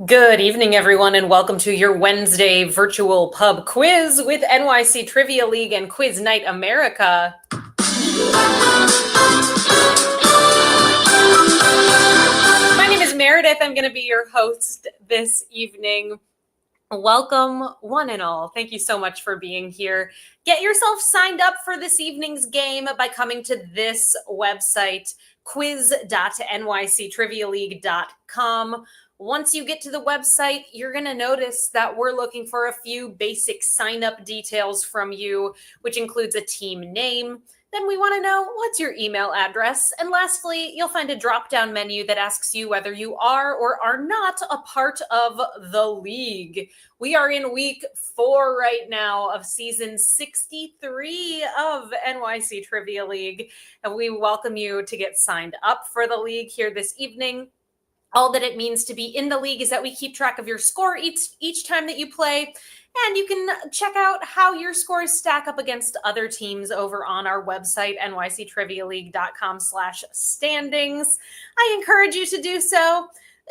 Good evening, everyone, and welcome to your Wednesday virtual pub quiz with NYC Trivia League and Quiz Night America. My name is Meredith. I'm going to be your host this evening. Welcome, one and all. Thank you so much for being here. Get yourself signed up for this evening's game by coming to this website, quiz.nyctrivialeague.com. Once you get to the website, you're going to notice that we're looking for a few basic sign-up details from you, which includes a team name. Then we want to know what's your email address. And lastly, you'll find a drop-down menu that asks you whether you are or are not a part of the league. We are in week 4 right now of season 63 of NYC Trivia League, and we welcome you to get signed up for the league here this evening. All that it means to be in the league is that we keep track of your score each time that you play, and you can check out how your scores stack up against other teams over on our website, nyctrivialeague.com/standings. I encourage you to do so.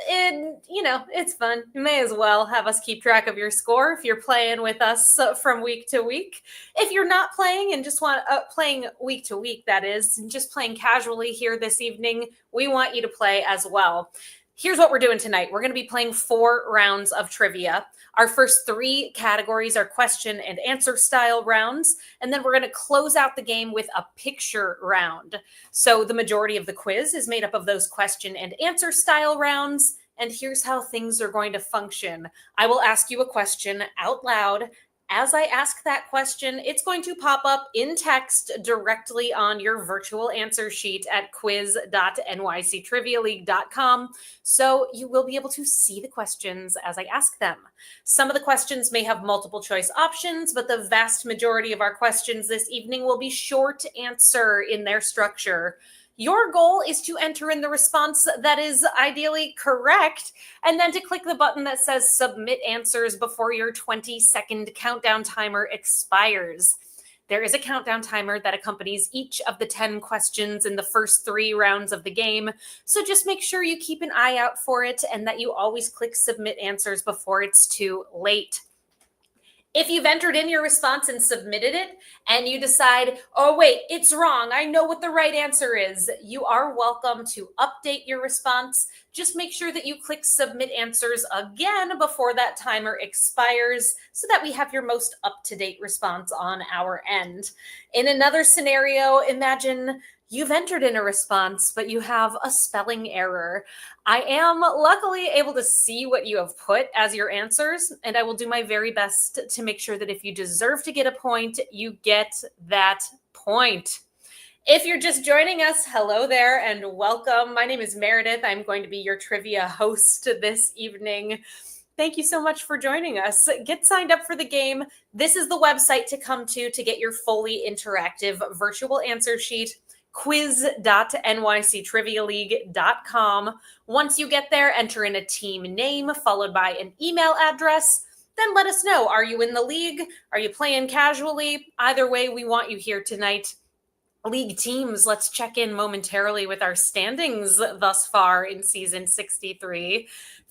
It's fun. You may as well have us keep track of your score if you're playing with us from week to week. If you're not playing and just want playing week to week, that is, and just playing casually here this evening, we want you to play as well. Here's what we're doing tonight. We're going to be playing 4 rounds of trivia. Our first 3 categories are question and answer style rounds, and then we're going to close out the game with a picture round. So the majority of the quiz is made up of those question and answer style rounds, and here's how things are going to function. I will ask you a question out loud. As I ask that question, it's going to pop up in text directly on your virtual answer sheet at quiz.nyctrivialeague.com, so you will be able to see the questions as I ask them. Some of the questions may have multiple choice options, but the vast majority of our questions this evening will be short answer in their structure. Your goal is to enter in the response that is ideally correct, and then to click the button that says Submit Answers before your 20-second countdown timer expires. There is a countdown timer that accompanies each of the 10 questions in the first 3 rounds of the game, so just make sure you keep an eye out for it and that you always click Submit Answers before it's too late. If you've entered in your response and submitted it, and you decide, oh wait, it's wrong, I know what the right answer is, you are welcome to update your response. Just make sure that you click Submit Answers again before that timer expires so that we have your most up-to-date response on our end. In another scenario, imagine you've entered in a response, but you have a spelling error. I am luckily able to see what you have put as your answers, and I will do my very best to make sure that if you deserve to get a point, you get that point. If you're just joining us, hello there and welcome. My name is Meredith. I'm going to be your trivia host this evening. Thank you so much for joining us. Get signed up for the game. This is the website to come to get your fully interactive virtual answer sheet. quiz.nyctrivialeague.com. Once you get there, enter in a team name followed by an email address. Then let us know, are you in the league? Are you playing casually? Either way, we want you here tonight. League teams, let's check in momentarily with our standings thus far in season 63.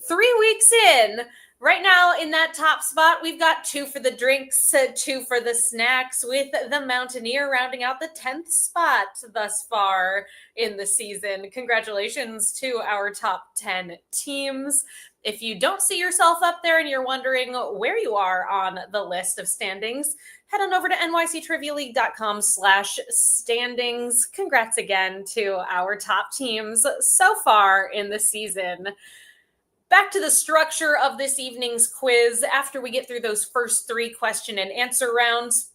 3 weeks in. Right now, in that top spot, we've got 2 for the drinks, 2 for the snacks, with the Mountaineer rounding out the 10th spot thus far in the season. Congratulations to our top 10 teams. If you don't see yourself up there and you're wondering where you are on the list of standings, head on over to nyctrivialeague.com/standings. Congrats again to our top teams so far in the season. Back to the structure of this evening's quiz. After we get through those first 3 question and answer rounds,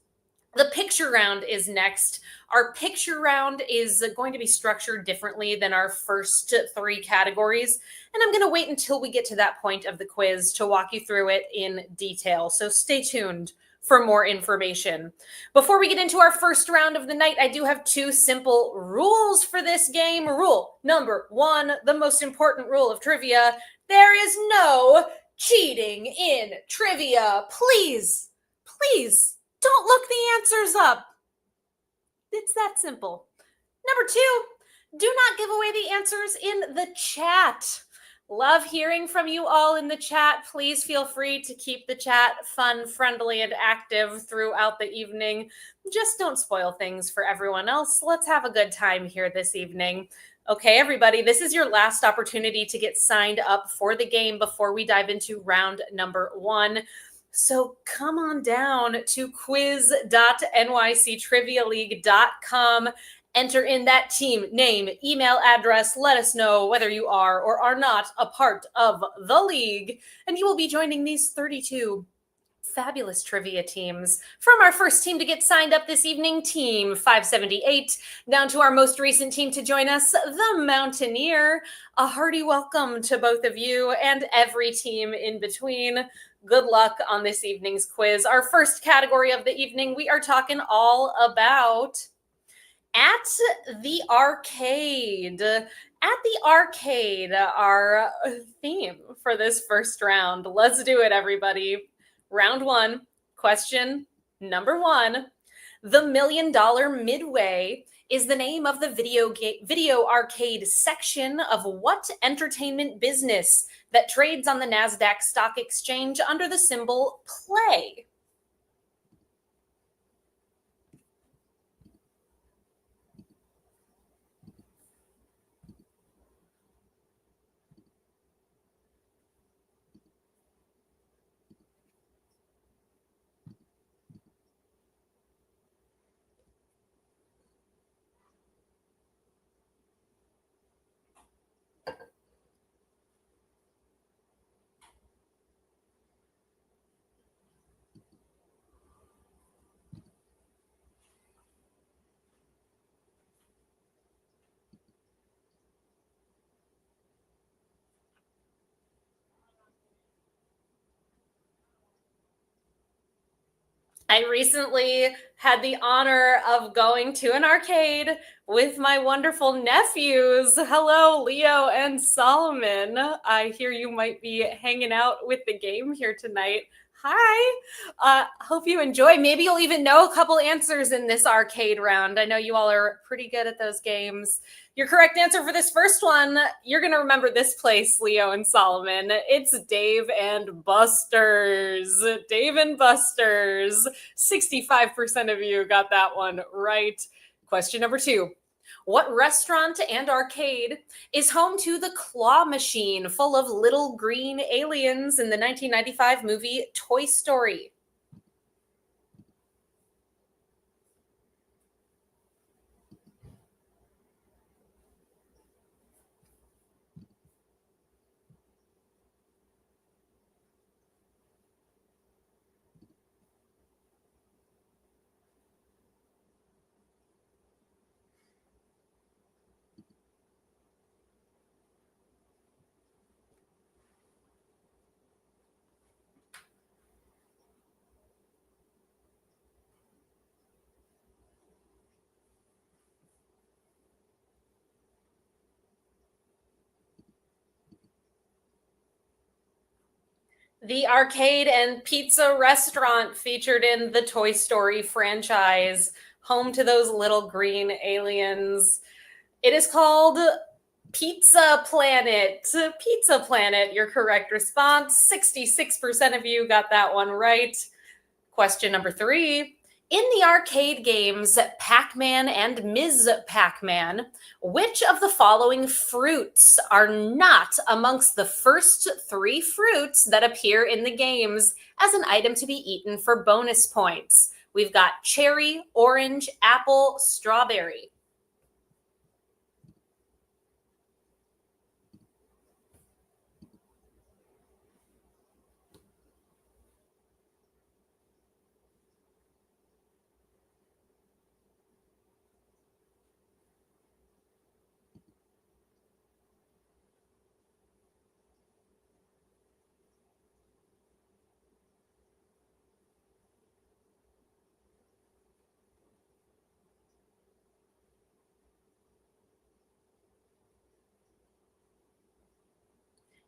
the picture round is next. Our picture round is going to be structured differently than our first 3 categories, and I'm going to wait until we get to that point of the quiz to walk you through it in detail. So stay tuned for more information. Before we get into our first round of the night, I do have 2 simple rules for this game. Rule number 1, the most important rule of trivia: there is no cheating in trivia. Please don't look the answers up. It's that simple. Number 2, do not give away the answers in the chat. Love hearing from you all in the chat. Please feel free to keep the chat fun, friendly, and active throughout the evening. Just don't spoil things for everyone else. Let's have a good time here this evening. Okay, everybody, this is your last opportunity to get signed up for the game before we dive into round number 1. So come on down to quiz.nyctrivialeague.com. Enter in that team name, email address. Let us know whether you are or are not a part of the league. And you will be joining these 32 fabulous trivia teams. From our first team to get signed up this evening, Team 578, down to our most recent team to join us, the Mountaineer. A hearty welcome to both of you and every team in between. Good luck on this evening's quiz. Our first category of the evening, we are talking all about At the Arcade. At the Arcade, our theme for this first round. Let's do it, everybody. Round 1, question number 1. The $1 Million Midway is the name of the video arcade section of what entertainment business that trades on the NASDAQ Stock Exchange under the symbol PLAY? I recently had the honor of going to an arcade with my wonderful nephews. Hello, Leo and Solomon. I hear you might be hanging out with the game here tonight. Hi. Hope you enjoy. Maybe you'll even know a couple answers in this arcade round. I know you all are pretty good at those games. Your correct answer for this first one, you're going to remember this place, Leo and Solomon. It's Dave and Buster's. Dave and Buster's. 65% of you got that one right. Question number 2. What restaurant and arcade is home to the claw machine full of little green aliens in the 1995 movie Toy Story? The arcade and pizza restaurant featured in the Toy Story franchise, home to those little green aliens. It is called Pizza Planet. Pizza Planet, your correct response. 66% of you got that one right. Question number 3. In the arcade games Pac-Man and Ms. Pac-Man, which of the following fruits are not amongst the first 3 fruits that appear in the games as an item to be eaten for bonus points? We've got cherry, orange, apple, strawberry.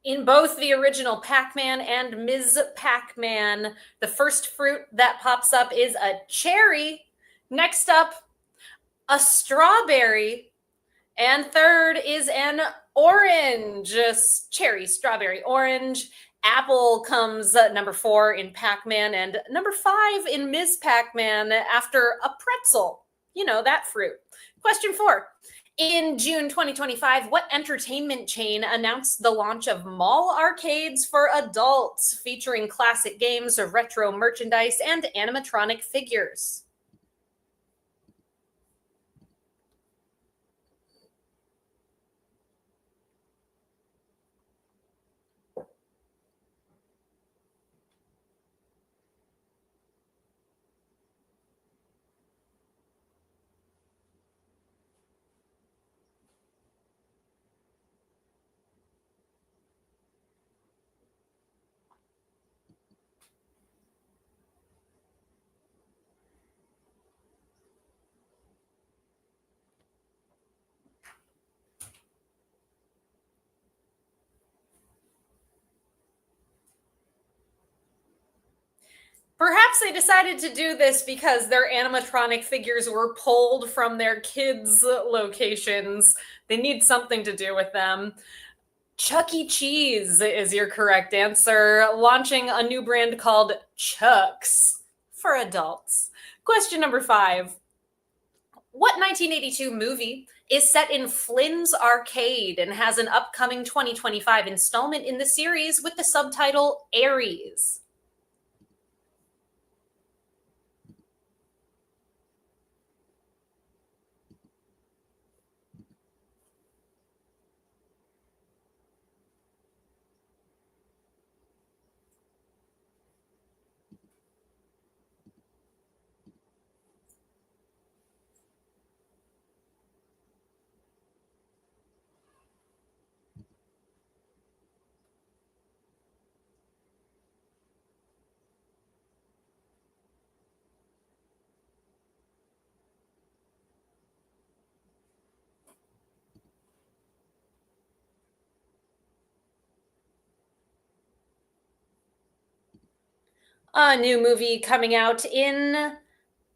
In both the original Pac-Man and Ms. Pac-Man, the first fruit that pops up is a cherry. Next up, a strawberry. And third is an Orange, cherry, strawberry, orange. Apple comes number 4 in Pac-Man and number 5 in Ms. Pac-Man after a pretzel. You know, that fruit. Question 4. In June 2025, what entertainment chain announced the launch of mall arcades for adults featuring classic games, retro merchandise, and animatronic figures? Perhaps they decided to do this because their animatronic figures were pulled from their kids' locations. They need something to do with them. Chuck E. Cheese is your correct answer, launching a new brand called Chuck's for adults. Question number 5. What 1982 movie is set in Flynn's Arcade and has an upcoming 2025 installment in the series with the subtitle Aries? A new movie coming out in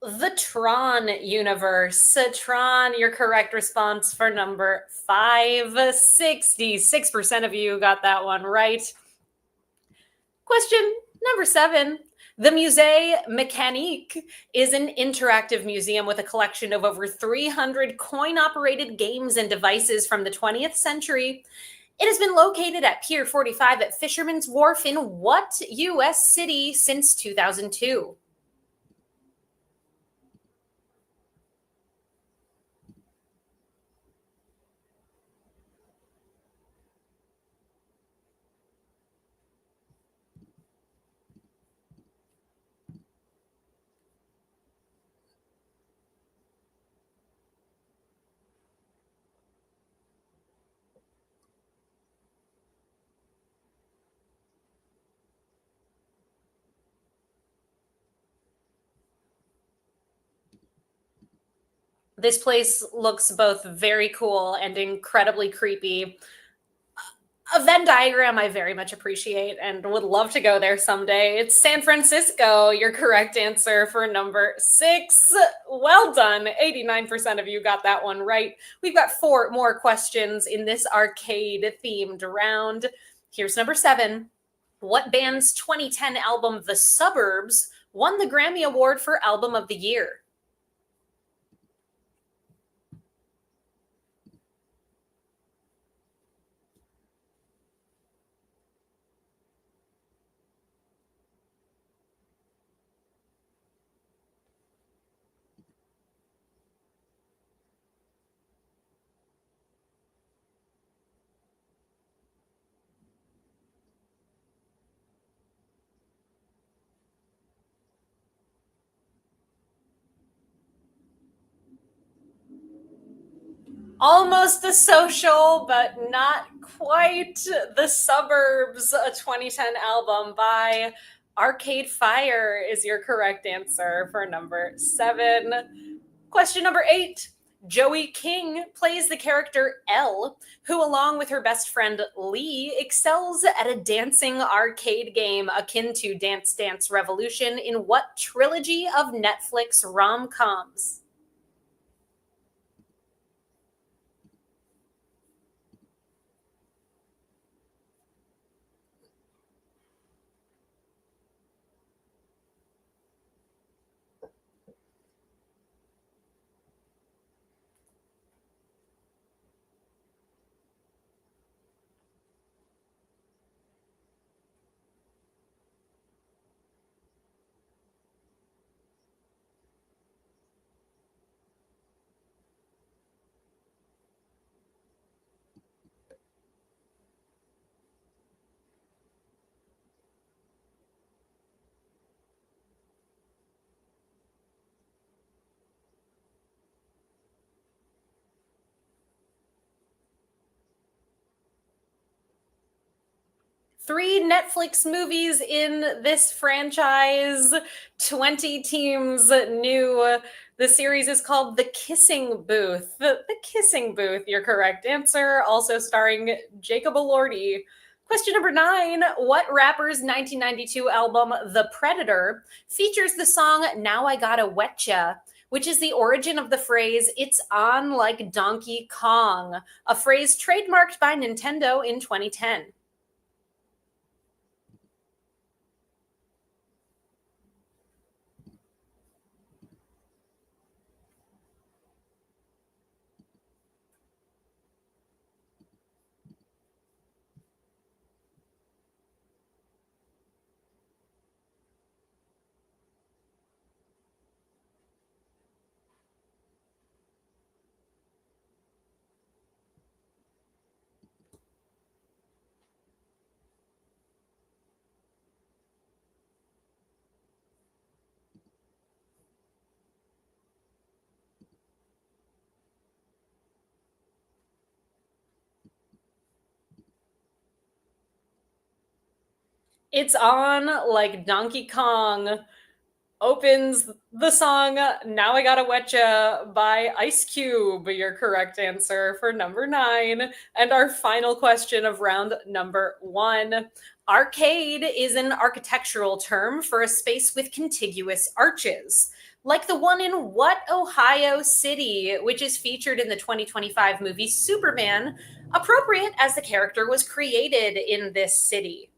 the Tron universe. Tron, your correct response for number 5. 66% of you got that one right. Question number 7. The Musée Mécanique is an interactive museum with a collection of over 300 coin-operated games and devices from the 20th century. It has been located at Pier 45 at Fisherman's Wharf in what U.S. city since 2002? This place looks both very cool and incredibly creepy. A Venn diagram I very much appreciate and would love to go there someday. It's San Francisco, your correct answer for number 6. Well done. 89% of you got that one right. We've got 4 more questions in this arcade themed round. Here's number 7. What band's 2010 album, The Suburbs, won the Grammy Award for Album of the Year? Almost The Social, but not quite. The Suburbs, a 2010 album by Arcade Fire is your correct answer for number 7. Question number 8. Joey King plays the character Elle, who, along with her best friend Lee, excels at a dancing arcade game akin to Dance Dance Revolution in what trilogy of Netflix rom-coms? 3 Netflix movies in this franchise, 20 teams new. The series is called The Kissing Booth. The Kissing Booth, your correct answer, also starring Jacob Elordi. Question number 9. What rapper's 1992 album, The Predator, features the song Now I Gotta Wetcha, which is the origin of the phrase, "It's on like Donkey Kong," a phrase trademarked by Nintendo in 2010? It's on like Donkey Kong opens the song Now I Gotta Wetcha by Ice Cube, your correct answer for number 9. And our final question of round number 1. Arcade is an architectural term for a space with contiguous arches, like the one in what Ohio City, which is featured in the 2025 movie Superman, appropriate as the character was created in this city?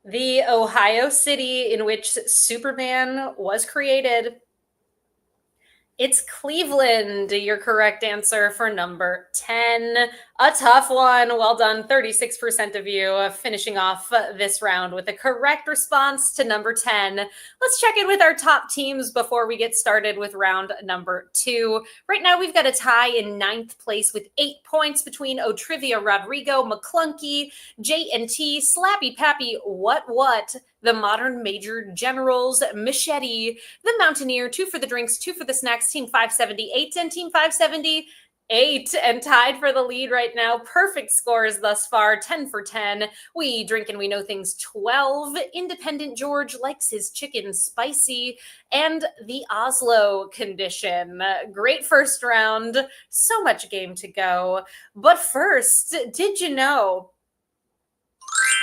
The Ohio City in which Superman was created. It's Cleveland, your correct answer for number 10. A tough one. Well done, 36% of you finishing off this round with the correct response to number 10. Let's check in with our top teams before we get started with round number 2. Right now, we've got a tie in 9th place with 8 points between Otrivia Rodrigo, McClunky, J&T, Slappy Pappy, What, the Modern Major Generals, Machete, the Mountaineer, 2 for the drinks, 2 for the snacks, Team 578 and Team 578, and tied for the lead right now. Perfect scores thus far, 10 for 10. We drink and we know things, 12. Independent George likes his chicken spicy, and the Oslo condition. Great first round, so much game to go. But first, did you know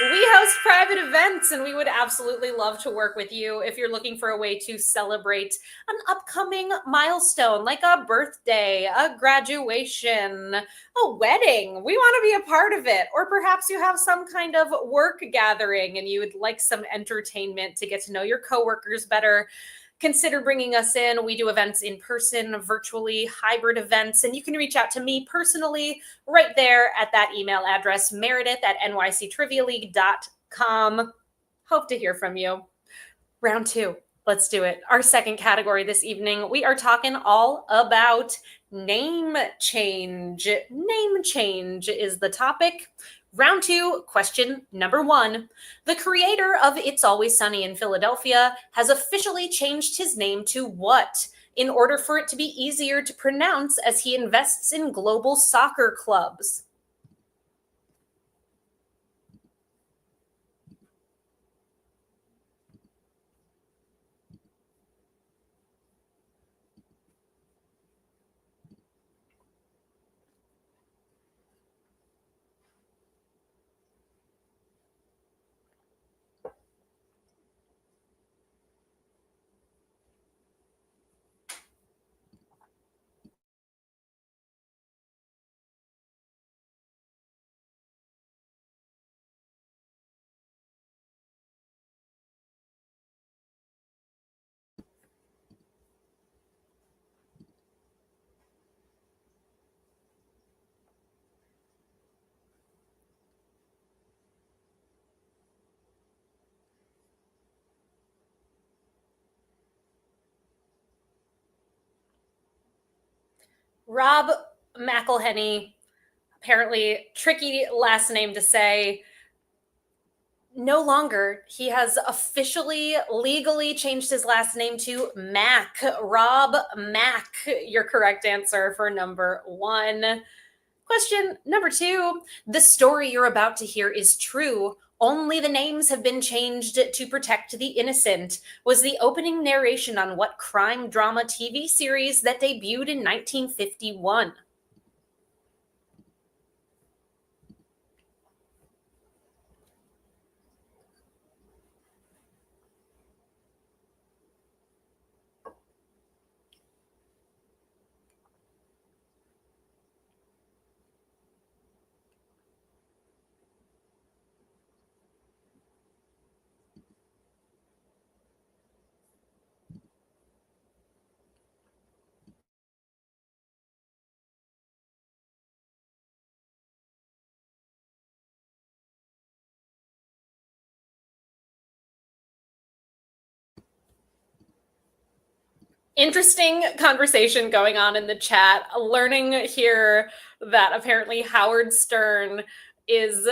we host private events and we would absolutely love to work with you if you're looking for a way to celebrate an upcoming milestone like a birthday, a graduation, a wedding. We want to be a part of it. Or perhaps you have some kind of work gathering and you would like some entertainment to get to know your coworkers better. Consider bringing us in. We do events in person, virtually, hybrid events, and you can reach out to me personally right there at that email address, meredith@nyctrivialeague.com. Hope to hear from you. Round 2. Let's do it. Our second category this evening, we are talking all about name change. Name change is the topic. Round 2, question number 1. The creator of It's Always Sunny in Philadelphia has officially changed his name to what in order for it to be easier to pronounce as he invests in global soccer clubs? Rob McElhenney, apparently tricky last name to say. No longer. He has officially, legally changed his last name to Mack. Rob Mack, your correct answer for number one. Question number two. The story you're about to hear is true. Only the names have been changed to protect the innocent, was the opening narration on what crime drama TV series that debuted in 1951? Interesting conversation going on in the chat. Learning here that apparently Howard Stern is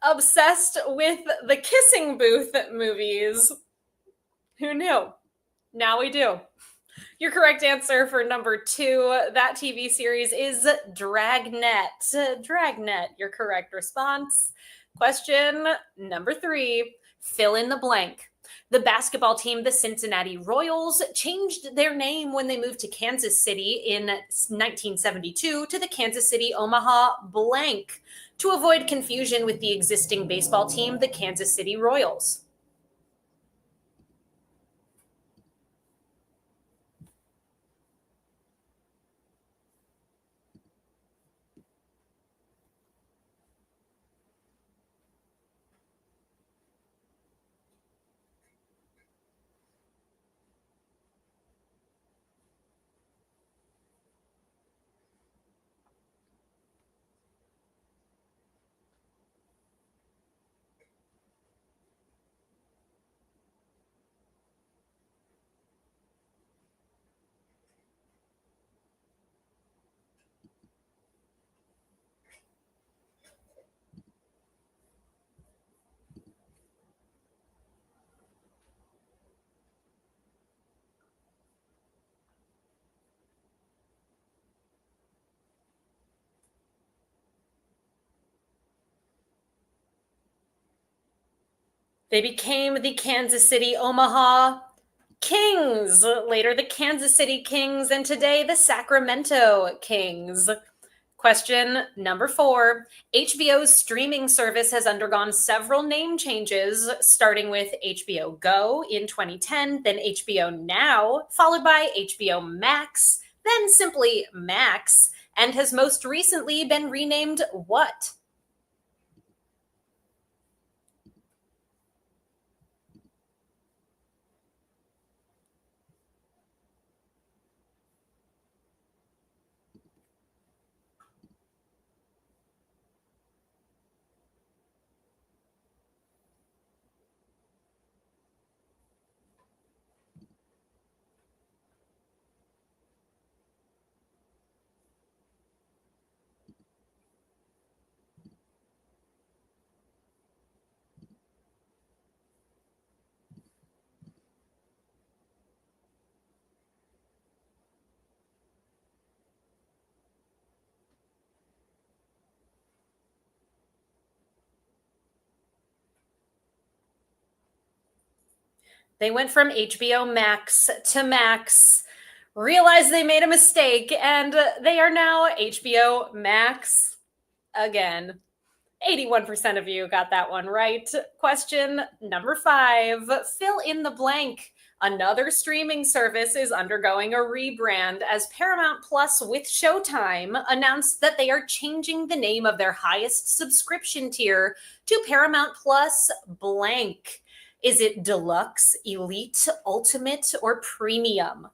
obsessed with the Kissing Booth movies. Who knew? Now we do. Your correct answer for number two, that TV series, is Dragnet. Dragnet, your correct response. Question number three, fill in the blank. The basketball team, the Cincinnati Royals, changed their name when they moved to Kansas City in 1972 to the Kansas City Omaha blank to avoid confusion with the existing baseball team, the Kansas City Royals. They became the Kansas City Omaha Kings, later the Kansas City Kings, and today the Sacramento Kings. Question number four. HBO's streaming service has undergone several name changes, starting with HBO Go in 2010, then HBO Now, followed by HBO Max, then simply Max, and has most recently been renamed what? They went from HBO Max to Max, realized they made a mistake, and they are now HBO Max again. 81% of you got that one right. Question number five, fill in the blank. Another streaming service is undergoing a rebrand as Paramount Plus with Showtime announced that they are changing the name of their highest subscription tier to Paramount Plus blank. Is it deluxe, elite, ultimate, or premium?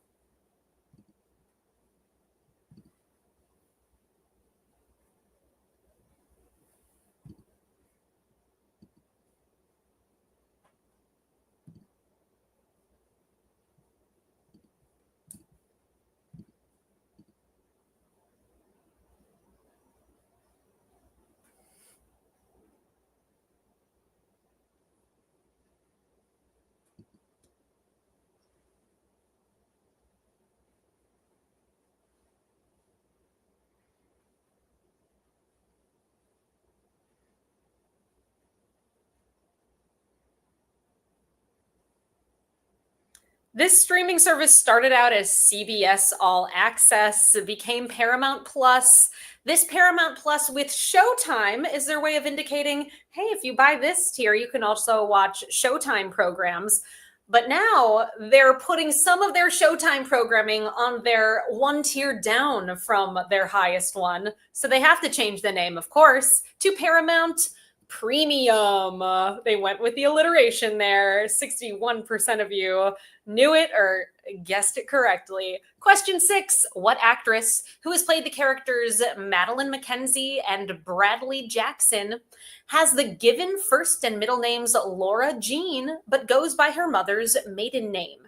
This streaming service started out as CBS All Access, became Paramount Plus. This Paramount Plus with Showtime is their way of indicating, hey, if you buy this tier, you can also watch Showtime programs. But now they're putting some of their Showtime programming on their one tier down from their highest one. So they have to change the name, of course, to Paramount Premium. They went with the alliteration there. 61% of you knew it or guessed it correctly. Question 6. What actress, who has played the characters Madeline McKenzie and Bradley Jackson, has the given first and middle names Laura Jean, but goes by her mother's maiden name?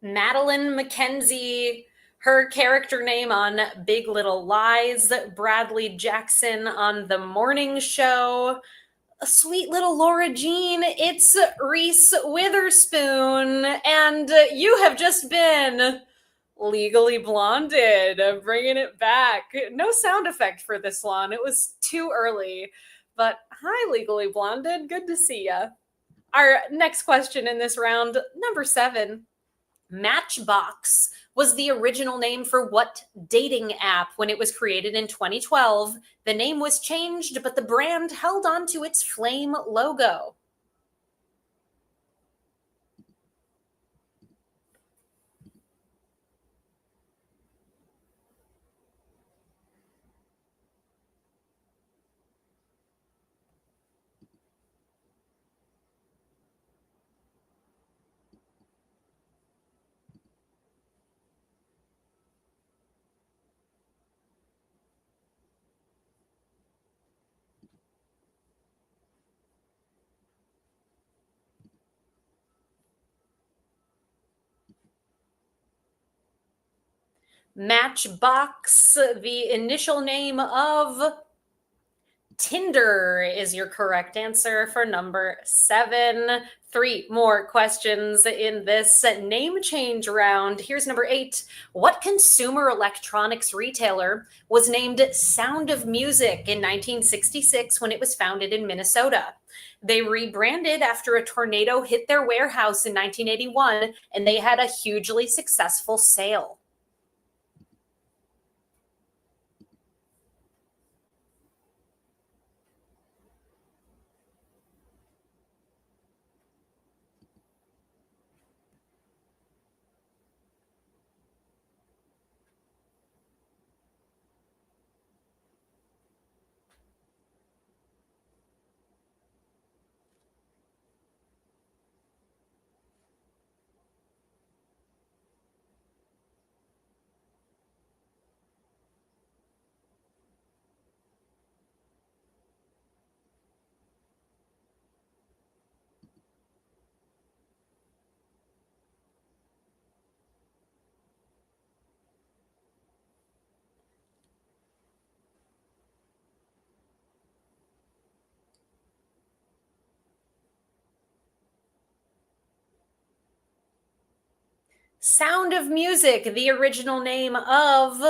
Madeline McKenzie, her character name on Big Little Lies, Bradley Jackson on The Morning Show, a sweet little Laura Jean, it's Reese Witherspoon, and you have just been legally blonded, bringing it back. No sound effect for this one. It was too early. But hi, legally blonded. Good to see ya. Our next question in this round, number 7. Matchbox was the original name for what dating app when it was created in 2012? The name was changed, but the brand held on to its flame logo. Matchbox, the initial name of Tinder, is your correct answer for number 7. 3 more questions in this name change round. Here's number 8. What consumer electronics retailer was named Sound of Music in 1966 when it was founded in Minnesota? They rebranded after a tornado hit their warehouse in 1981, and they had a hugely successful sale. Sound of Music, the original name of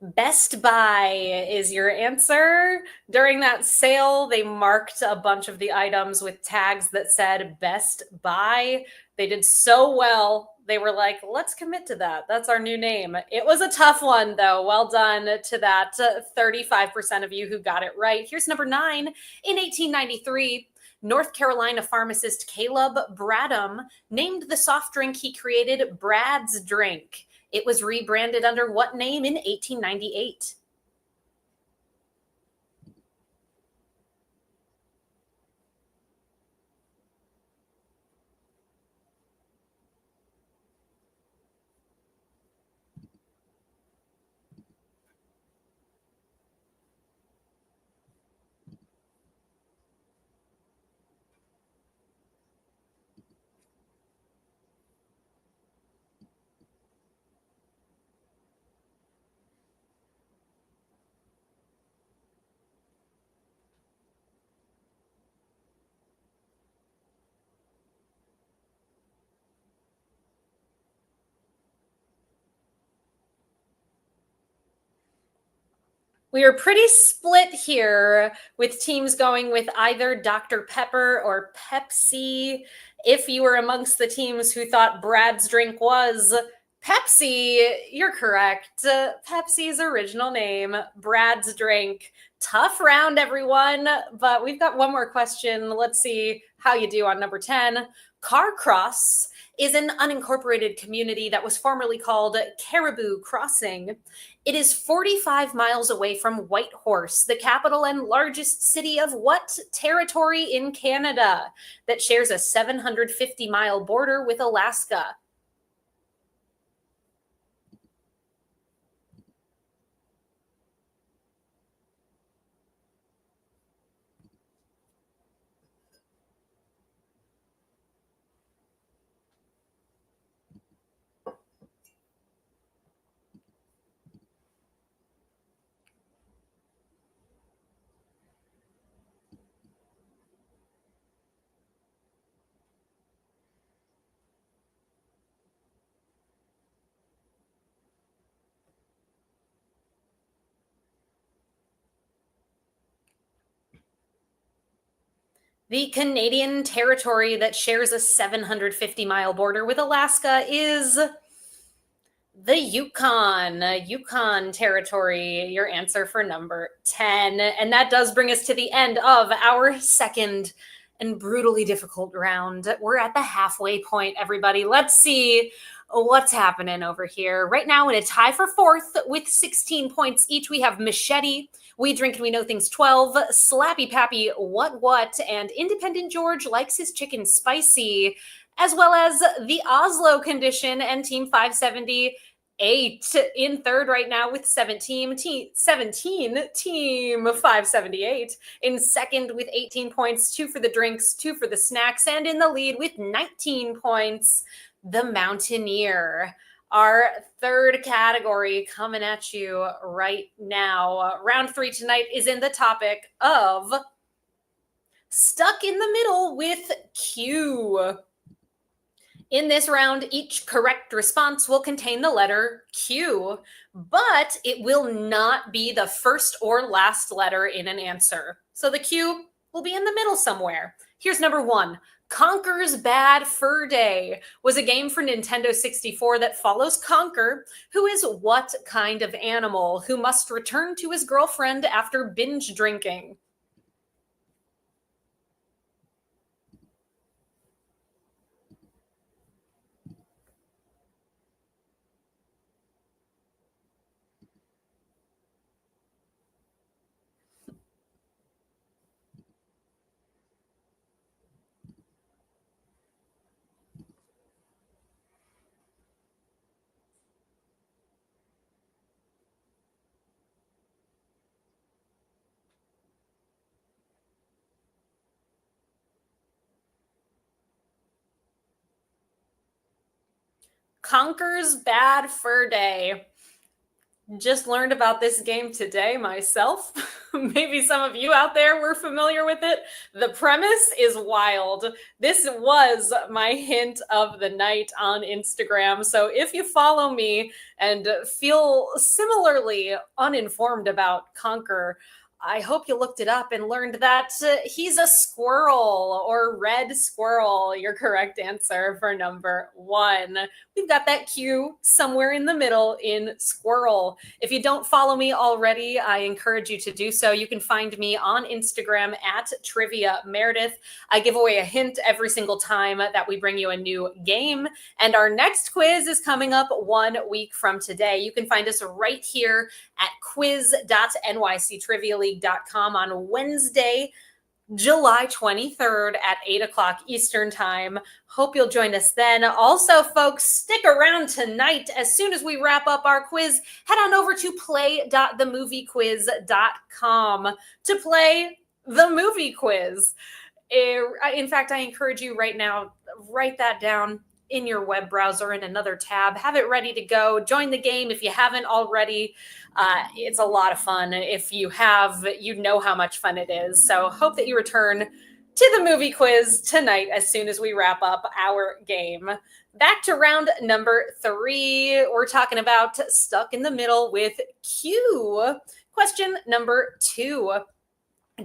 Best Buy, is your answer. During that sale, they marked a bunch of the items with tags that said Best Buy. They did so well. They were like, let's commit to that. That's our new name. It was a tough one, though. Well done to that 35% of you who got it right. Here's number 9. In 1893, North Carolina pharmacist Caleb Bradham named the soft drink he created Brad's Drink. It was rebranded under what name in 1898? We are pretty split here with teams going with either Dr. Pepper or Pepsi. If you were amongst the teams who thought Brad's drink was Pepsi, you're correct. Pepsi's original name, Brad's drink. Tough round, everyone, but we've got one more question. Let's see how you do on number 10. Carcross is an unincorporated community that was formerly called Caribou Crossing. It is 45 miles away from Whitehorse, the capital and largest city of what territory in Canada that shares a 750-mile border with Alaska? The Canadian territory that shares a 750-mile border with Alaska is the Yukon territory. Your answer for number 10. And that does bring us to the end of our second and brutally difficult round. We're at the halfway point, everybody. Let's see what's happening over here. Right now, in a tie for fourth with 16 points each, we have Machete, We Drink and We Know Things 12, Slappy Pappy, What, and Independent George Likes His Chicken Spicy, as well as the Oslo Condition and Team 578 in third right now with 17, Team 578 in second with 18 points, 2 for the drinks, 2 for the snacks, and in the lead with 19 points, the Mountaineer. Our third category coming at you right now. Round 3 tonight is in the topic of Stuck in the Middle with Q. In this round, each correct response will contain the letter Q, but it will not be the first or last letter in an answer. So the Q will be in the middle somewhere. Here's number 1. Conker's Bad Fur Day was a game for Nintendo 64 that follows Conker, who is what kind of animal who must return to his girlfriend after binge drinking? Conker's Bad Fur Day. Just learned about this game today myself. Maybe some of you out there were familiar with it. The premise is wild. This was my hint of the night on Instagram. So if you follow me and feel similarly uninformed about Conker, I hope you looked it up and learned that he's a squirrel or red squirrel. Your correct answer for number one. We've got that Q somewhere in the middle in squirrel. If you don't follow me already, I encourage you to do so. You can find me on Instagram at Trivia Meredith. I give away a hint every single time that we bring you a new game. And our next quiz is coming up 1 week from today. You can find us right here at quiz.nyctrivialeague.com on Wednesday, July 23rd at 8 o'clock Eastern Time. Hope you'll join us then. Also, folks, stick around tonight. As soon as we wrap up our quiz, head on over to play.themoviequiz.com to play the movie quiz. In fact, I encourage you right now, write that down in your web browser in another tab. Have it ready to go. Join the game if you haven't already. It's a lot of fun. If you have, you know how much fun it is. So hope that you return to the movie quiz tonight as soon as we wrap up our game. Back to round number 3. We're talking about stuck in the middle with Q. Question number 2.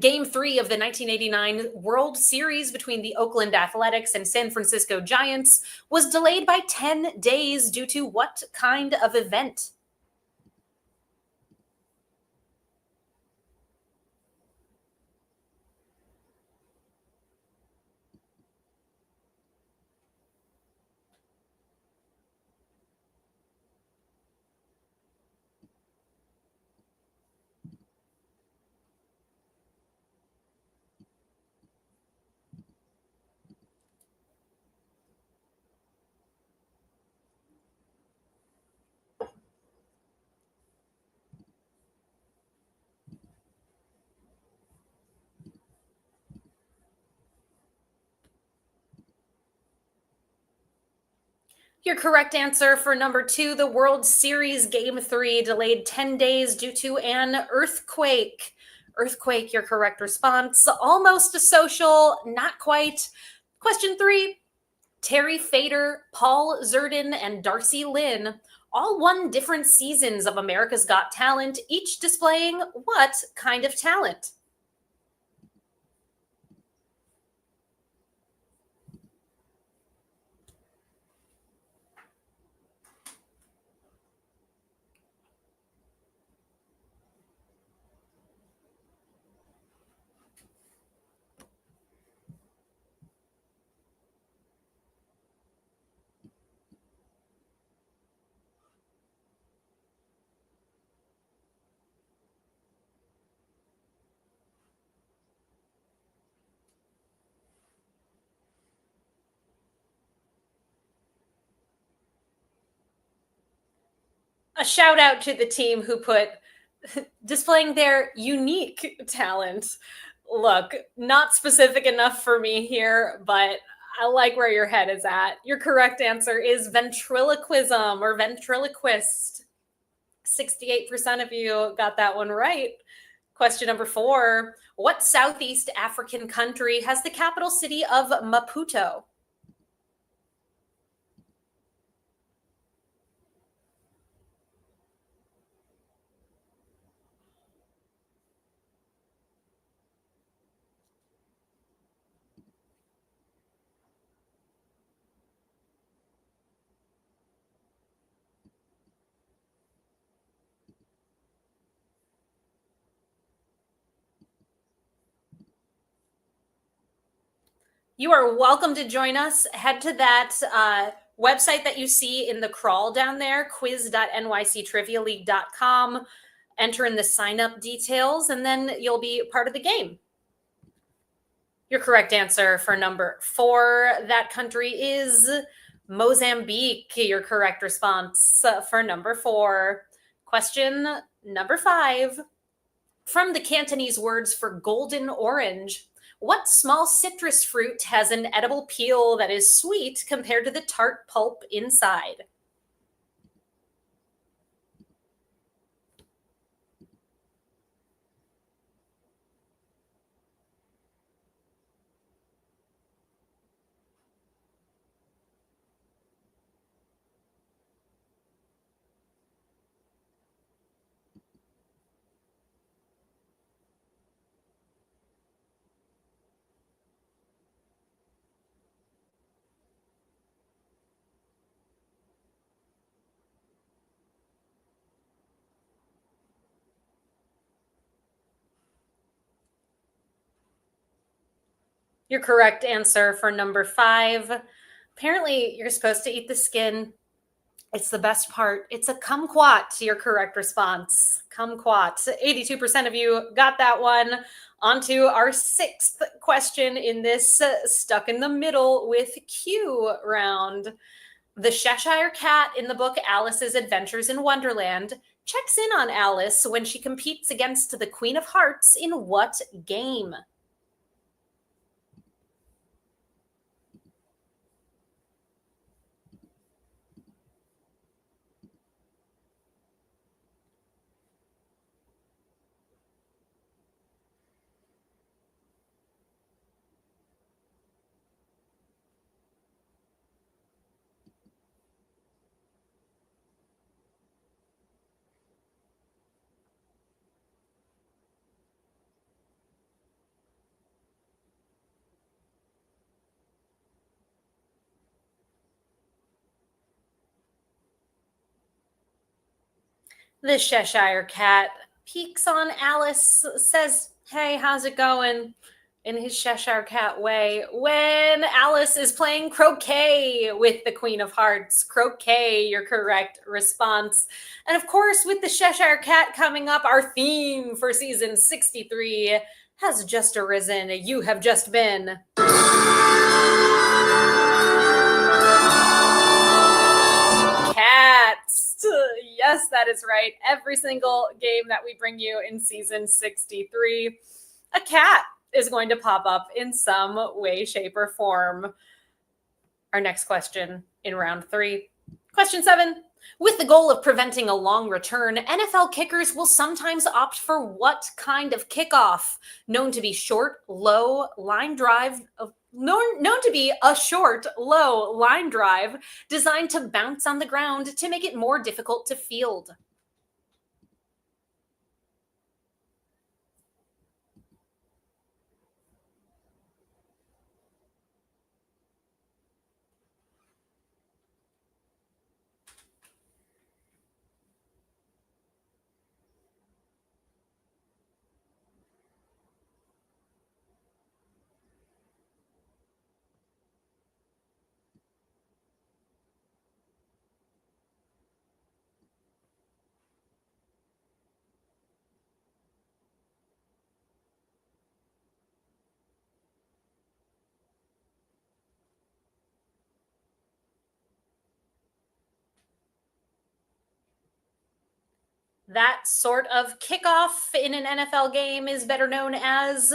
Game 3 of the 1989 World Series between the Oakland Athletics and San Francisco Giants was delayed by 10 days due to what kind of event? Your correct answer for number 2, the World Series Game 3 delayed 10 days due to an earthquake. Earthquake, your correct response. Almost a social, not quite. Question 3, Terry Fader, Paul Zerdin, and Darcy Lynn all won different seasons of America's Got Talent, each displaying what kind of talent? A shout out to the team who put displaying their unique talent. Look, not specific enough for me here, but I like where your head is at. Your correct answer is ventriloquism or ventriloquist. 68% of you got that one right. Question number 4. What Southeast African country has the capital city of Maputo? You are welcome to join us. Head to that website that you see in the crawl down there, quiz.nyctrivialeague.com. Enter in the sign up details, and then you'll be part of the game. Your correct answer for number 4, that country is Mozambique. Your correct response for number 4. Question number 5. From the Cantonese words for golden orange, what small citrus fruit has an edible peel that is sweet compared to the tart pulp inside? Your correct answer for number 5. Apparently, you're supposed to eat the skin. It's the best part. It's a kumquat, your correct response. Kumquat. 82% of you got that one. On to our 6th question in this stuck in the middle with Q round. The Cheshire Cat in the book Alice's Adventures in Wonderland checks in on Alice when she competes against the Queen of Hearts in what game? The Cheshire Cat peeks on Alice, says, "Hey, how's it going?" in his Cheshire Cat way when Alice is playing croquet with the Queen of Hearts. Croquet, your correct response. And of course, with the Cheshire Cat coming up, our theme for season 63 has just arisen. You have just been cats. Yes, that is right. Every single game that we bring you in season 63, a cat is going to pop up in some way, shape, or form. Our next question in round 3. Question 7. With the goal of preventing a long return, NFL kickers will sometimes opt for what kind of kickoff? Known to be short, low, line drive, known to be a short, low line drive designed to bounce on the ground to make it more difficult to field. That sort of kickoff in an NFL game is better known as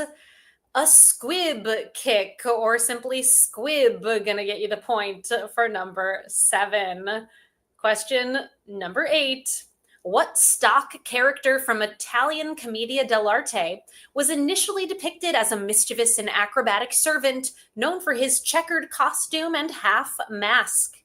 a squib kick, or simply squib. Gonna get you the point for number 7. Question number 8. What stock character from Italian Commedia dell'arte was initially depicted as a mischievous and acrobatic servant known for his checkered costume and half mask?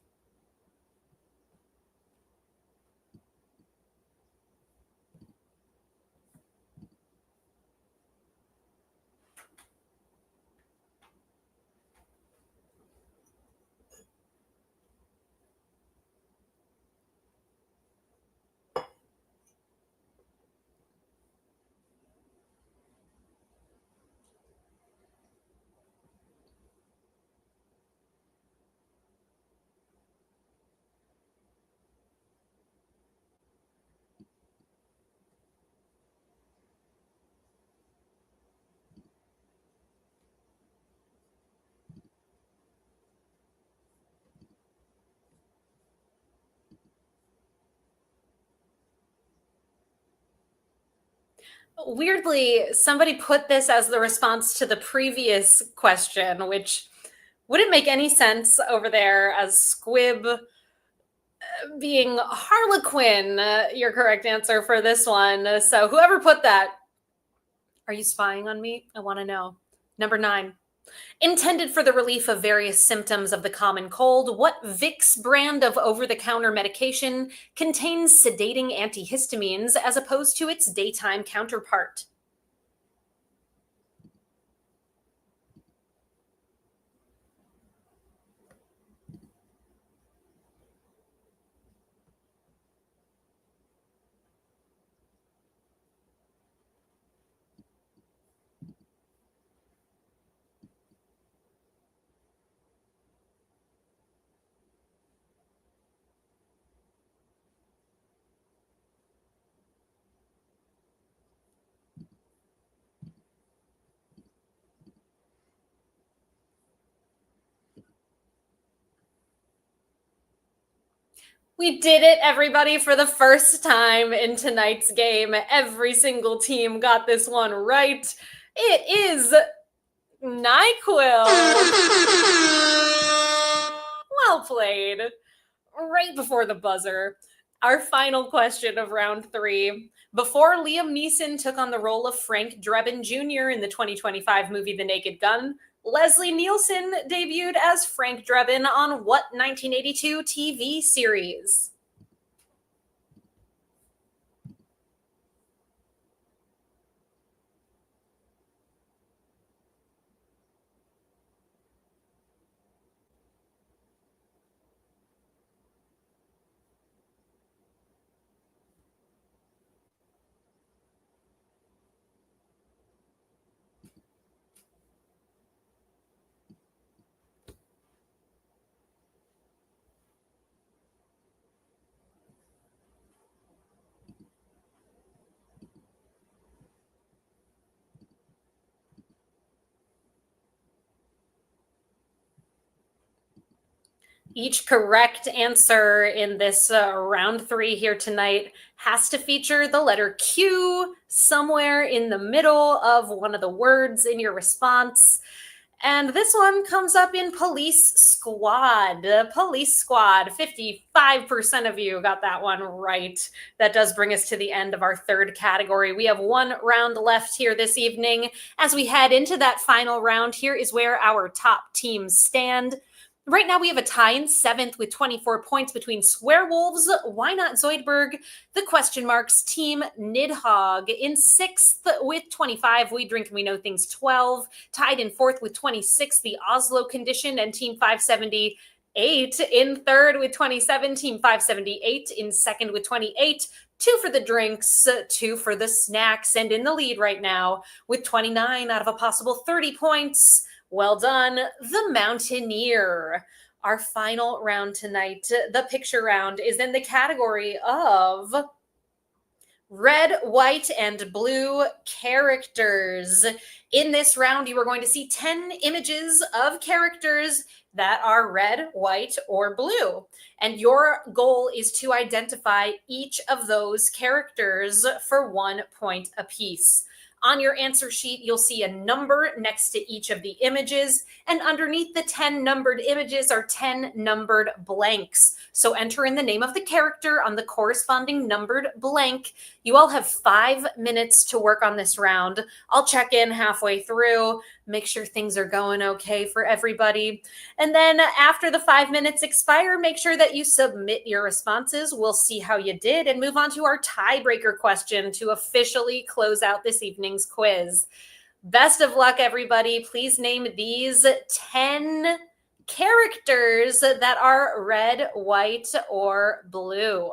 Weirdly, somebody put this as the response to the previous question, which wouldn't make any sense over there, as squib being harlequin, your correct answer for this one. So whoever put that, are you spying on me? I want to know. Number 9. Intended for the relief of various symptoms of the common cold, what Vicks brand of over-the-counter medication contains sedating antihistamines as opposed to its daytime counterpart? We did it, everybody, for the first time in tonight's game. Every single team got this one right. It is NyQuil. Well played. Right before the buzzer. Our final question of round 3. Before Liam Neeson took on the role of Frank Drebin Jr. in the 2025 movie The Naked Gun, Leslie Nielsen debuted as Frank Drebin on what 1982 TV series? Each correct answer in this round 3 here tonight has to feature the letter Q somewhere in the middle of one of the words in your response. And this one comes up in police squad. Police squad, 55% of you got that one right. That does bring us to the end of our third category. We have one round left here this evening. As we head into that final round, here is where our top teams stand. Right now, we have a tie in 7th with 24 points between Swearwolves, Why Not Zoidberg, the question marks team Nidhogg. In 6th with 25, We Drink and We Know Things 12. Tied in 4th with 26, the Oslo Condition and Team 578. In 3rd with 27, Team 578. In 2nd with 28, 2 for the drinks, 2 for the snacks. And in the lead right now with 29 out of a possible 30 points. Well done, the Mountaineer. Our final round tonight, the picture round, is in the category of red, white, and blue characters. In this round, you are going to see 10 images of characters that are red, white, or blue. And your goal is to identify each of those characters for 1 point apiece. On your answer sheet, you'll see a number next to each of the images, and underneath the 10 numbered images are 10 numbered blanks. So enter in the name of the character on the corresponding numbered blank. You all have 5 minutes to work on this round. I'll check in halfway through, make sure things are going okay for everybody. And then after the 5 minutes expire, make sure that you submit your responses. We'll see how you did and move on to our tiebreaker question to officially close out this evening's quiz. Best of luck, everybody. Please name these 10 characters that are red, white, or blue.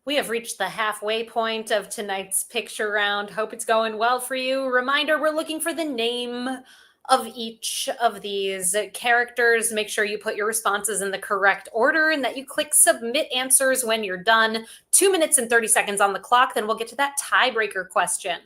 We have reached the halfway point of tonight's picture round. Hope it's going well for you. Reminder, we're looking for the name of each of these characters. Make sure you put your responses in the correct order and that you click submit answers when you're done. 2 minutes and 30 seconds on the clock. Then we'll get to that tiebreaker question.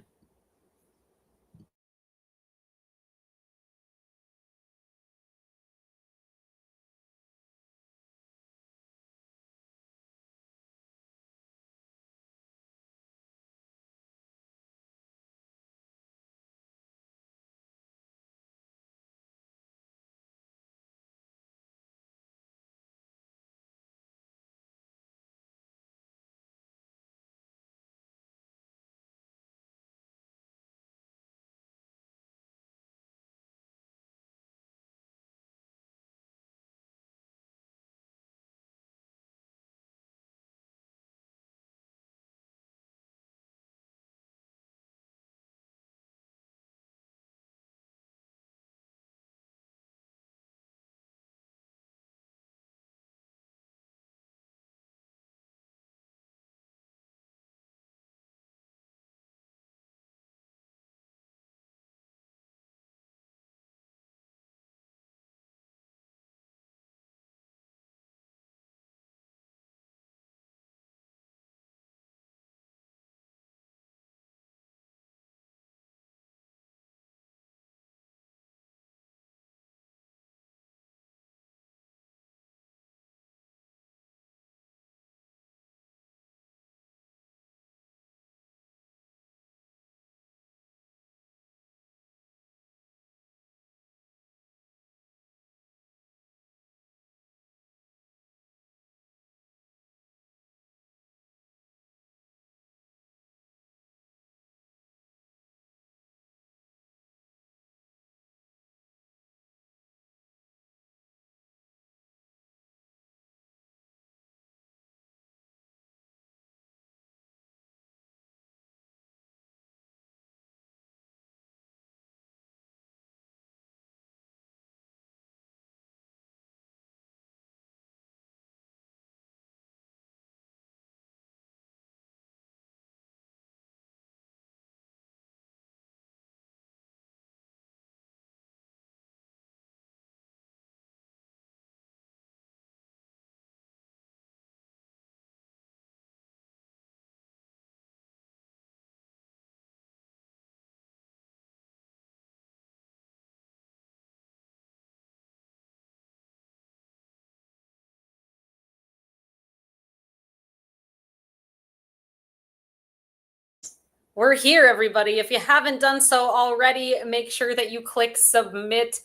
We're here, everybody. If you haven't done so already, make sure that you click submit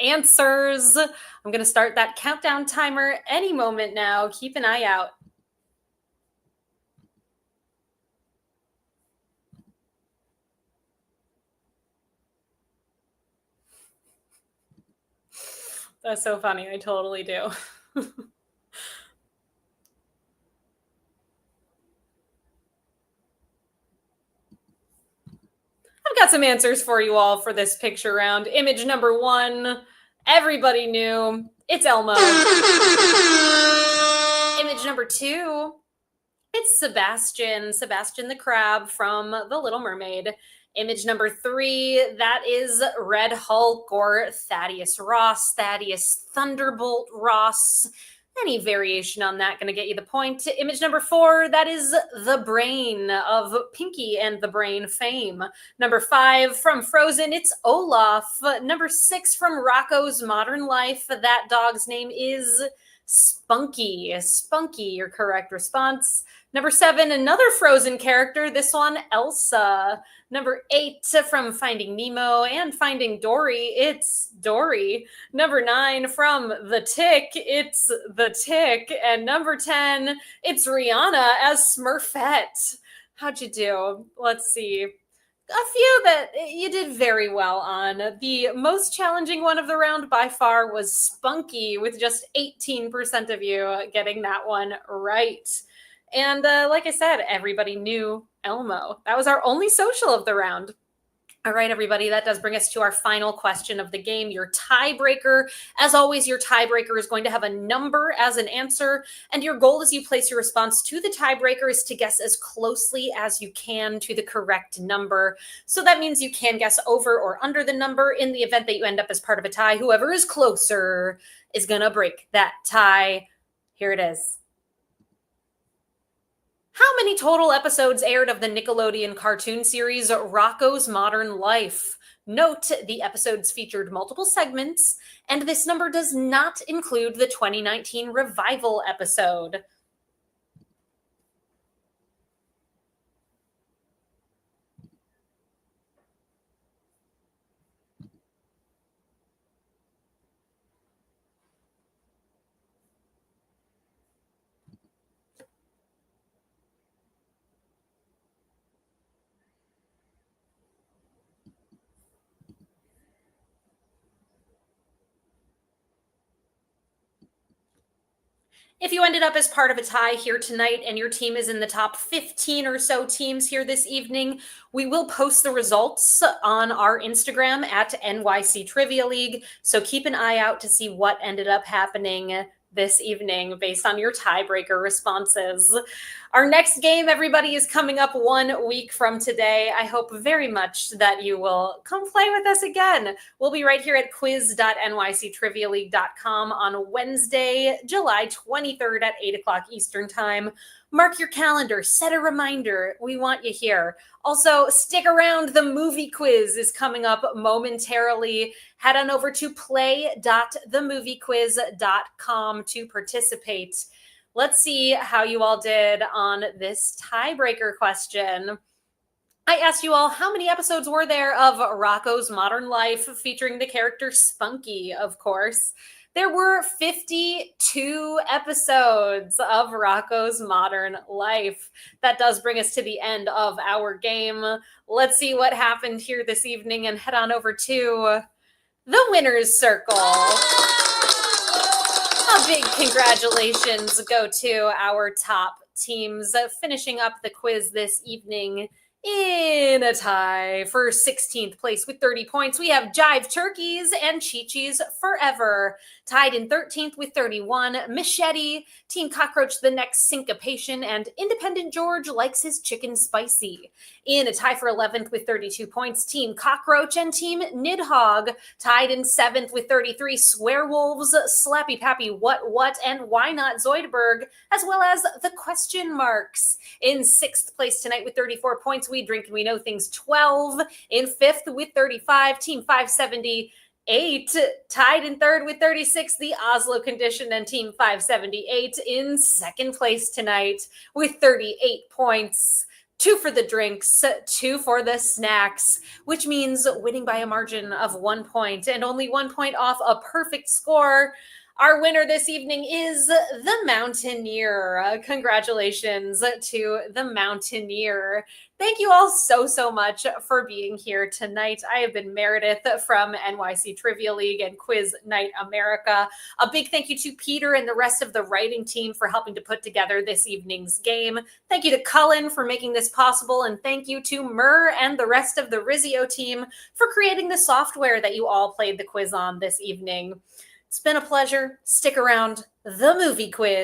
answers. I'm going to start that countdown timer any moment now. Keep an eye out. That's so funny. I totally do. I've got some answers for you all for this picture round. Image number 1, everybody knew. It's Elmo. Image number 2, it's Sebastian the crab from The Little Mermaid. Image number 3, that is Red Hulk or Thaddeus Ross, Thaddeus Thunderbolt Ross. Any variation on that going to get you the point. Image number 4, that is the brain of Pinky and the Brain fame. Number 5 from Frozen, it's Olaf. Number 6 from Rocco's Modern Life, that dog's name is Spunky. Spunky, your correct response. Number 7, another Frozen character, this one, Elsa. Number 8 from Finding Nemo and Finding Dory, it's Dory. Number 9 from The Tick, it's The Tick. And number 10, it's Rihanna as Smurfette. How'd you do? Let's see. A few that you did very well on. The most challenging one of the round by far was Spunky, with just 18% of you getting that one right. And like I said, everybody knew Elmo. That was our only social of the round. All right, everybody, that does bring us to our final question of the game, your tiebreaker. As always, your tiebreaker is going to have a number as an answer, and your goal as you place your response to the tiebreaker is to guess as closely as you can to the correct number. So that means you can guess over or under the number. In the event that you end up as part of a tie, whoever is closer is going to break that tie. Here it is. How many total episodes aired of the Nickelodeon cartoon series Rocko's Modern Life? Note the episodes featured multiple segments, and this number does not include the 2019 revival episode. If you ended up as part of a tie here tonight and your team is in the top 15 or so teams here this evening, we will post the results on our Instagram at NYC Trivia League. So keep an eye out to see what ended up happening this evening based on your tiebreaker responses. Our next game, everybody, is coming up 1 week from today. I hope very much that you will come play with us again. We'll be right here at quiz.nyctrivialeague.com on Wednesday, July 23rd at 8 o'clock Eastern Time. Mark your calendar, set a reminder. We want you here. Also, stick around. The movie quiz is coming up momentarily. Head on over to play.themoviequiz.com to participate. Let's see how you all did on this tiebreaker question. I asked you all, how many episodes were there of Rocko's Modern Life featuring the character Spunky, of course? There were 52 episodes of Rocko's Modern Life. That does bring us to the end of our game. Let's see what happened here this evening and head on over to the winner's circle. A big congratulations go to our top teams finishing up the quiz this evening. In a tie for 16th place with 30 points, we have Jive Turkeys and Chi-Chi's Forever. Tied in 13th with 31, Machete, Team Cockroach the Next Syncopation, and Independent George Likes His Chicken Spicy. In a tie for 11th with 32 points, Team Cockroach and Team Nidhogg. Tied in 7th with 33, Swearwolves, Slappy Pappy What, and Why Not Zoidberg, as well as the question marks. In 6th place tonight with 34 points, We Drink and We Know Things 12. In 5th with 35, Team 578. Tied in 3rd with 36, the Oslo Condition and Team 578. In 2nd place tonight with 38 points. 2 for the drinks, 2 for the snacks, which means winning by a margin of 1 point and only 1 point off a perfect score. Our winner this evening is the Mountaineer. Congratulations to the Mountaineer. Thank you all so much for being here tonight. I have been Meredith from NYC Trivia League and Quiz Night America. A big thank you to Peter and the rest of the writing team for helping to put together this evening's game. Thank you to Cullen for making this possible, and thank you to Murr and the rest of the Rizzio team for creating the software that you all played the quiz on this evening. It's been a pleasure. Stick around. The Movie Quiz.